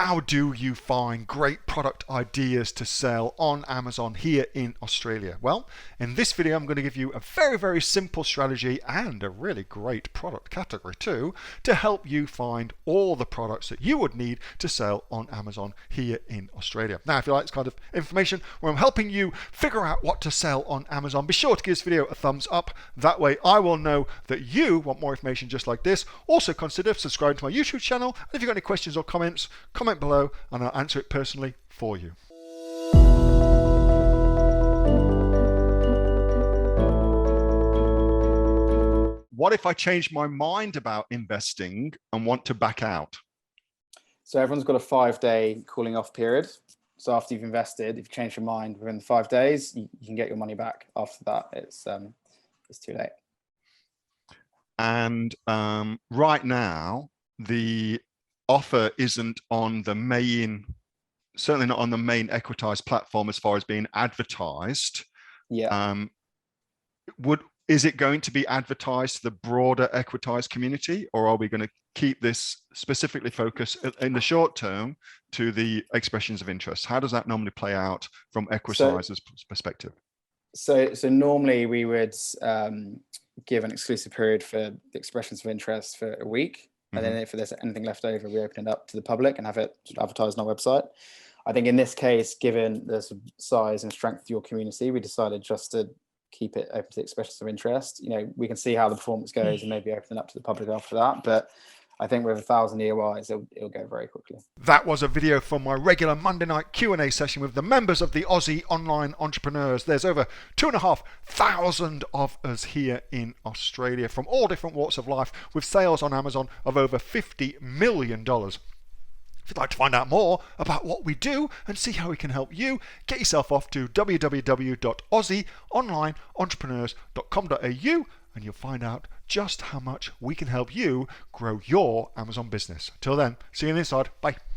How do you find great product ideas to sell on Amazon here in Australia? Well, in this video, I'm going to give you a very simple strategy and a really great product category too to help you find all the products that you would need to sell on Amazon here in Australia. Now, if you like this kind of information where I'm helping you figure out what to sell on Amazon, be sure to give this video a thumbs up. That way I will know that you want more information just like this. Also consider subscribing to my YouTube channel. And if you've got any questions or comments, comment below and I'll answer it personally for you. What if I change my mind about investing and want to back out? So everyone's got a 5-day cooling off period. So after you've invested, if you change your mind within the 5 days, you can get your money back. After that, it's too late. And right now, the offer isn't on the main, certainly not on the main Equitize platform as far as being advertised. Yeah. Is it going to be advertised to the broader Equitize community, or are we going to keep this specifically focused in the short term to the expressions of interest? How does that normally play out from Equitize's perspective? So normally we would give an exclusive period for the expressions of interest for a week. And then if there's anything left over, we open it up to the public and have it advertised on our website. I think in this case, given the size and strength of your community, we decided just to keep it open to expressions of interest. You know, we can see how the performance goes and maybe open it up to the public after that. But I think with 1,000 EOIs, it'll go very quickly. That was a video from my regular Monday night Q&A session with the members of the Aussie Online Entrepreneurs. There's over 2,500 of us here in Australia from all different walks of life with sales on Amazon of over $50 million. If you'd like to find out more about what we do and see how we can help you, get yourself off to www.aussieonlineentrepreneurs.com.au and you'll find out just how much we can help you grow your Amazon business. Till then, see you on the inside. Bye.